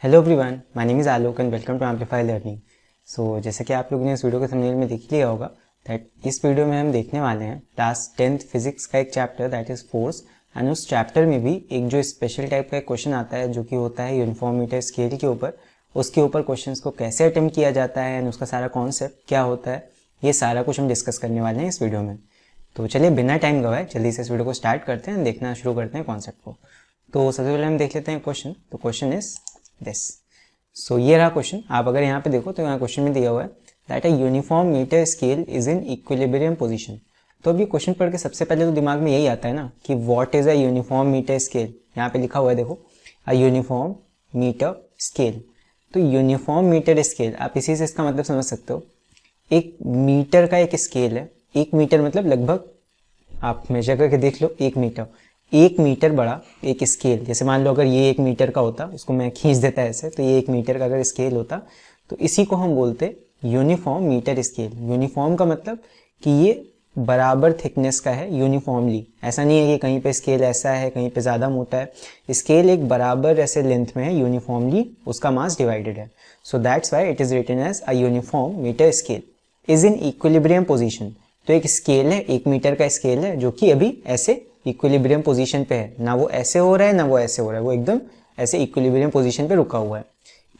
Hello everyone, my name is Alok and welcome to Amplify Learning. So जैसे कि आप लोगों ने इस वीडियो के थंबनेल में देख लिया होगा दैट इस वीडियो में हम देखने वाले हैं क्लास 10th फिजिक्स का एक chapter that is force. And उस चैप्टर में भी एक जो स्पेशल टाइप का एक क्वेश्चन आता है जो कि होता है यूनिफॉर्म मीटर स्केल के ऊपर। उसके ऊपर क्वेश्चंस को कैसे अटेम्प्ट किया जाता है एंड उसका सारा कॉन्सेप्ट क्या होता है, ये सारा कुछ हम डिस्कस करने वाले हैं इस वीडियो में। तो चलिए बिना टाइम गवाए जल्दी से इस वीडियो को स्टार्ट करते हैं, देखना शुरू करते हैं कॉन्सेप्ट को। तो सबसे पहले हम देख लेते हैं क्वेश्चन। तो क्वेश्चन इज दिस। सो ये रहा क्वेश्चन। आप अगर यहाँ पे देखो तो यहाँ क्वेश्चन में दिया हुआ है that a uniform metre scale is in equilibrium position. तो अब ये क्वेश्चन पढ़ के सबसे पहले तो दिमाग में यही आता है ना कि what is a uniform metre scale. यहाँ पे लिखा हुआ है देखो, अ यूनिफॉर्म मीटर स्केल। तो यूनिफॉर्म मीटर स्केल आप इसी से इसका मतलब समझ सकते हो। एक मीटर का एक स्केल है। एक मीटर मतलब लगभग आप मेजर करके देख लो, एक मीटर बड़ा एक स्केल। जैसे मान लो अगर ये 1 मीटर का होता, उसको मैं खींच देता ऐसे, तो ये 1 मीटर का अगर स्केल होता तो इसी को हम बोलते यूनिफॉर्म मीटर स्केल। यूनिफॉर्म का मतलब कि ये बराबर थिकनेस का है यूनिफॉर्मली। ऐसा नहीं है कि कहीं पे स्केल ऐसा है कहीं पे ज़्यादा मोटा है। स्केल एक बराबर ऐसे लेंथ में है, यूनिफॉर्मली उसका मास डिवाइडेड है। So that's why it is written as a uniform metre scale is in equilibrium position. तो एक स्केल है, 1 मीटर का स्केल है जो कि अभी ऐसे इक्विलिब्रियम पोजीशन पे है, ना वो ऐसे हो रहा है ना वो ऐसे हो रहा है, वो एकदम ऐसे इक्विलिब्रियम पोजीशन पे रुका हुआ है।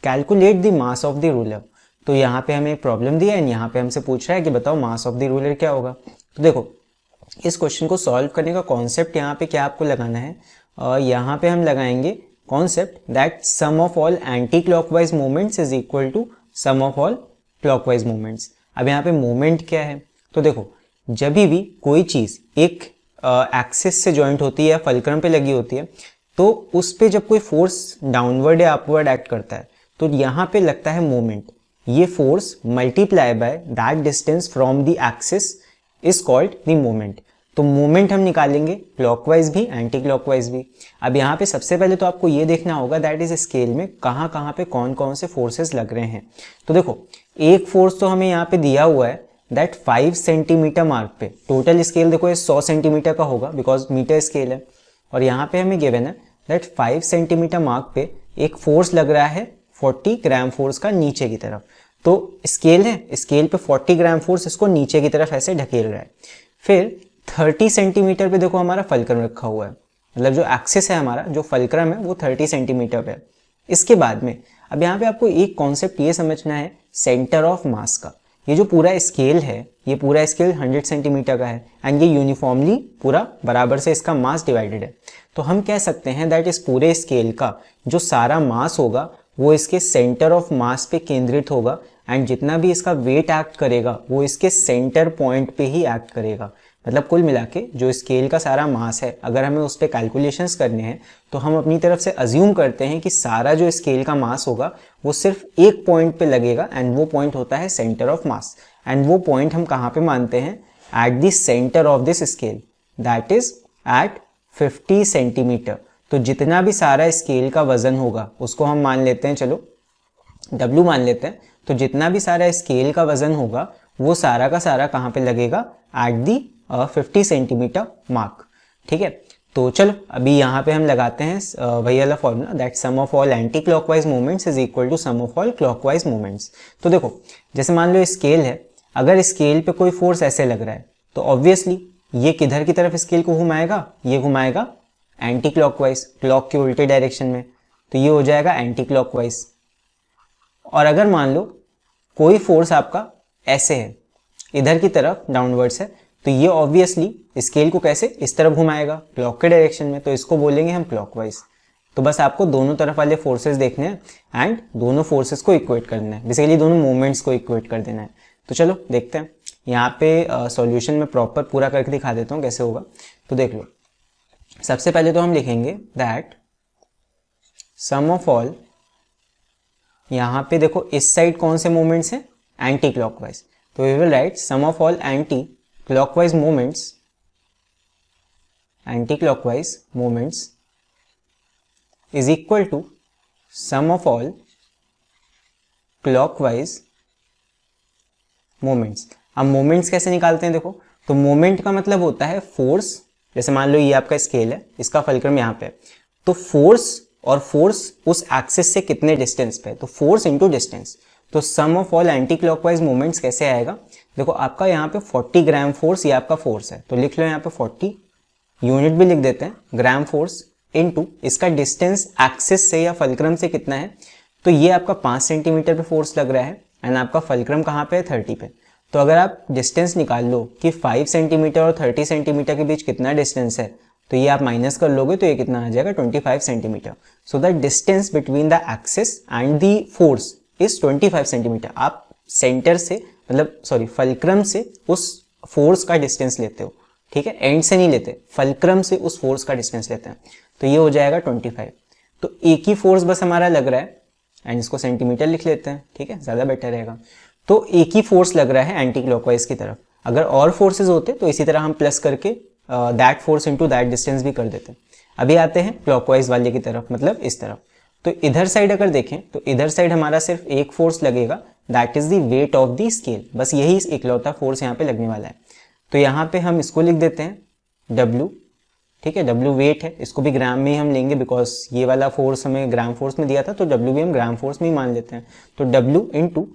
Calculate the mass of the ruler. तो यहाँ पे हमें एक प्रॉब्लम दिया है, यहाँ पे हमसे पूछ रहा है कि बताओ मास ऑफ द रूलर क्या होगा। तो देखो इस क्वेश्चन को सॉल्व करने का कॉन्सेप्ट यहाँ पे क्या आपको लगाना है, यहाँ पे हम लगाएंगे concept that sum of all anti clockwise movements is equal to sum of all clockwise movements. अब यहाँ पे मूवमेंट क्या है, तो देखो जब भी कोई चीज एक एक्सिस से जॉइंट होती है या फलक्रम पे लगी होती है तो उस पे जब कोई फोर्स डाउनवर्ड या अपवर्ड एक्ट करता है तो यहाँ पे लगता है मोमेंट। ये force multiply by that distance from the axis is called the moment. तो मोमेंट हम निकालेंगे क्लॉकवाइज भी एंटी क्लॉकवाइज भी। अब यहाँ पे सबसे पहले तो आपको ये देखना होगा दैट इज स्केल में कहाँ पे कौन कौन से फोर्सेस लग रहे हैं। तो देखो एक फोर्स तो हमें यहाँ पे दिया हुआ है दैट 5 सेंटीमीटर मार्क पे। टोटल स्केल देखो ये 100 सेंटीमीटर का होगा बिकॉज मीटर स्केल है। और यहाँ पे हमें गिवन है दैट 5 सेंटीमीटर मार्क पे एक फोर्स लग रहा है 40 ग्राम फोर्स का नीचे की तरफ। तो स्केल है, स्केल पे 40 ग्राम फोर्स इसको नीचे की तरफ ऐसे ढकेल रहा है। फिर 30 सेंटीमीटर पे देखो हमारा फलक्रम रखा हुआ है, मतलब जो एक्सिस है हमारा जो फलक्रम है वो 30 सेंटीमीटर पे है। इसके बाद में अब यहाँ पे आपको एक कॉन्सेप्ट ये समझना है सेंटर ऑफ मास का। ये जो पूरा स्केल है, ये पूरा स्केल 100 सेंटीमीटर का है एंड ये यूनिफॉर्मली पूरा बराबर से इसका मास डिवाइडेड है। तो हम कह सकते हैं दैट इस पूरे स्केल का जो सारा मास होगा वो इसके सेंटर ऑफ मास पे केंद्रित होगा एंड जितना भी इसका वेट एक्ट करेगा वो इसके सेंटर पॉइंट पे ही एक्ट करेगा। मतलब कुल मिला के जो स्केल का सारा मास है, अगर हमें उस पर कैलकुलेशंस करने हैं तो हम अपनी तरफ से अज्यूम करते हैं कि सारा जो स्केल का मास होगा वो सिर्फ एक पॉइंट पे लगेगा एंड वो पॉइंट होता है सेंटर ऑफ मास। एंड वो पॉइंट हम कहाँ पे मानते हैं, at the centre of this scale that is at 50 centimetre. तो जितना भी सारा स्केल का वजन होगा उसको हम मान लेते हैं, चलो W मान लेते हैं। तो जितना भी सारा स्केल का वजन होगा वो सारा का सारा कहाँ पे लगेगा, एट दी 50 सेंटीमीटर मार्क। ठीक है, तो चलो अभी यहाँ पे हम लगाते हैं वही वाला formula that sum of all anti clockwise movements is equal to sum of all clockwise movements. तो देखो जैसे मान लो स्केल है, अगर स्केल पे कोई फोर्स ऐसे लग रहा है तो ऑब्वियसली ये किधर की तरफ स्केल को घुमाएगा, ये घुमाएगा एंटी क्लॉकवाइज, क्लॉक के उल्टे डायरेक्शन में। तो ये हो जाएगा एंटी क्लॉकवाइज। और अगर मान लो कोई फोर्स आपका ऐसे है इधर की तरफ डाउनवर्ड्स है तो ये ऑब्वियसली स्केल को कैसे इस तरफ घुमाएगा, क्लॉक के डायरेक्शन में। तो इसको बोलेंगे हम क्लॉकवाइज। तो बस आपको दोनों तरफ वाले फोर्सेस देखने हैं एंड दोनों फोर्सेस को इक्वेट करना है, बेसिकली दोनों मूवमेंट्स को इक्वेट कर देना है। तो चलो देखते हैं यहाँ पे सॉल्यूशन में प्रॉपर पूरा करके दिखा देता हूँ कैसे होगा। तो देख लो सबसे पहले तो हम लिखेंगे दैट सम ऑफ ऑल, यहाँ पे देखो इस साइड कौन से मूवमेंट्स हैं, एंटी क्लॉकवाइज। तो we will write sum of all anti clockwise movements, anti clockwise movements is equal to sum of all clockwise movements. अब मूवमेंट्स कैसे निकालते हैं देखो, तो मूवमेंट का मतलब होता है फोर्स। जैसे मान लो ये आपका स्केल है, इसका फलक्रम यहाँ पे, तो फोर्स और फोर्स उस एक्सिस से कितने डिस्टेंस पे है, तो फोर्स इंटू डिस्टेंस। तो sum of all anti clockwise movements कैसे आएगा, देखो आपका यहाँ पे 40 ग्राम फोर्स ये आपका फोर्स है, तो लिख लो यहाँ पे 40, यूनिट भी लिख देते हैं ग्राम फोर्स, इनटू इसका डिस्टेंस एक्सिस से या फलक्रम से कितना है, तो ये आपका 5 सेंटीमीटर पे फोर्स लग रहा है एंड आपका फलक्रम कहाँ पे है 30 पे। तो अगर आप डिस्टेंस निकाल लो कि 5 सेंटीमीटर और 30 सेंटीमीटर के बीच कितना डिस्टेंस है, तो ये आप माइनस कर लोगे तो ये कितना आ जाएगा 25 centimetre. So the distance between the axis and the force is 25 centimetre. आप सेंटर से मतलब सॉरी फलक्रम से उस फोर्स का डिस्टेंस लेते हो, ठीक है, एंड से नहीं लेते, फलक्रम से उस फोर्स का डिस्टेंस लेते हैं, तो ये हो जाएगा 25। तो एक ही फोर्स बस हमारा लग रहा है एंड इसको सेंटीमीटर लिख लेते हैं, ठीक है, ज़्यादा बेटर रहेगा। तो एक ही फोर्स लग रहा है एंटी क्लॉकवाइज की तरफ, अगर और फोर्सेज होते तो इसी तरह हम प्लस करके that force into that distance भी कर देते। अभी आते हैं क्लॉकवाइज वाले की तरफ, मतलब इस तरफ। तो इधर साइड अगर देखें तो इधर साइड हमारा सिर्फ एक फोर्स लगेगा, that is the weight of the scale, बस यही इकलौता फोर्स यहाँ पे लगने वाला है। तो यहाँ पे हम इसको लिख देते हैं W, ठीक है, W वेट है, इसको भी ग्राम में ही हम लेंगे बिकॉज ये वाला फोर्स हमें ग्राम फोर्स में दिया था, तो W भी हम ग्राम फोर्स में ही मान लेते हैं। तो W इंटू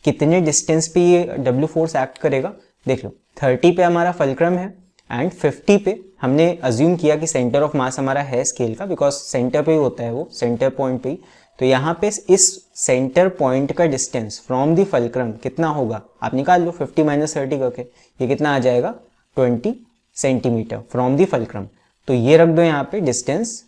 कितने डिस्टेंस पे ये W फोर्स एक्ट करेगा, देख लो 30 पे हमारा फलक्रम है एंड 50 पे हमने अज्यूम किया कि सेंटर ऑफ मास हमारा है स्केल का, बिकॉज सेंटर पे ही होता है वो, सेंटर पॉइंट पे ही। तो यहाँ पे इस सेंटर पॉइंट का डिस्टेंस फ्रॉम द फलक्रम कितना होगा, आप निकाल लो 50 माइनस 30 करके, ये कितना आ जाएगा 20 सेंटीमीटर फ्रॉम द फलक्रम। तो ये रख दो यहाँ पे डिस्टेंस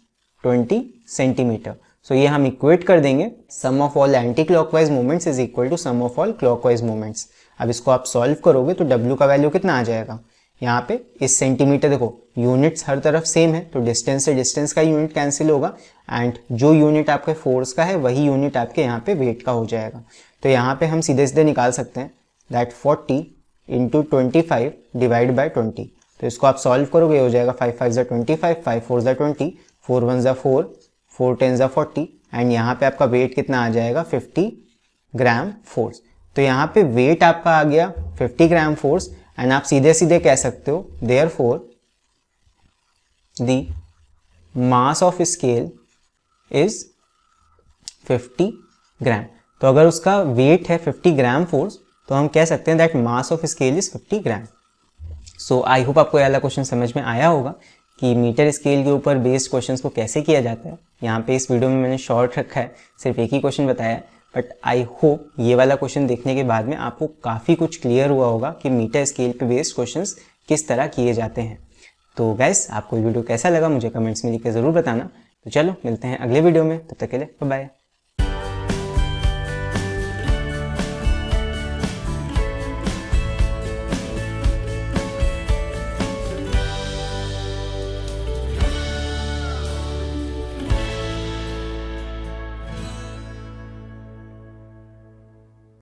20 सेंटीमीटर। सो ये हम इक्वेट कर देंगे, sum of all anti clockwise movements is equal to sum of all clockwise movements. अब इसको आप सॉल्व करोगे तो W का वैल्यू कितना आ जाएगा, यहाँ पे इस सेंटीमीटर, देखो यूनिट्स हर तरफ सेम है तो डिस्टेंस से डिस्टेंस का यूनिट कैंसिल होगा एंड जो यूनिट आपके फोर्स का है वही यूनिट आपके यहाँ पे वेट का हो जाएगा। तो यहाँ पे हम सीधे सीधे निकाल सकते हैं दैट 40 इंटू 25 डिवाइड बाई 20। तो इसको आप सॉल्व करोगे हो जाएगा 5 5 25, 5 4 20, 4 1 4, 4 10 40 एंड यहाँ पे आपका वेट कितना आ जाएगा 50 ग्राम फोर्स। तो यहाँ पे वेट आपका आ गया 50 ग्राम फोर्स एंड आप सीधे सीधे कह सकते हो therefore the mass of scale is 50 ग्राम। तो अगर उसका वेट है 50 ग्राम फोर्स तो हम कह सकते हैं that mass of scale is 50 gram. So I hope आपको ये वाला क्वेश्चन समझ में आया होगा कि मीटर स्केल के ऊपर बेस्ड क्वेश्चंस को कैसे किया जाता है। यहाँ पे इस वीडियो में मैंने शॉर्ट रखा है, सिर्फ एक ही क्वेश्चन बताया है, बट आई होप ये वाला क्वेश्चन देखने के बाद में आपको काफ़ी कुछ क्लियर हुआ होगा कि मीटर स्केल पे बेस्ड क्वेश्चंस किस तरह किए जाते हैं। तो गाइस आपको वीडियो कैसा लगा मुझे कमेंट्स में लिख के ज़रूर बताना। तो चलो मिलते हैं अगले वीडियो में, तब तक के लिए बाय बाय।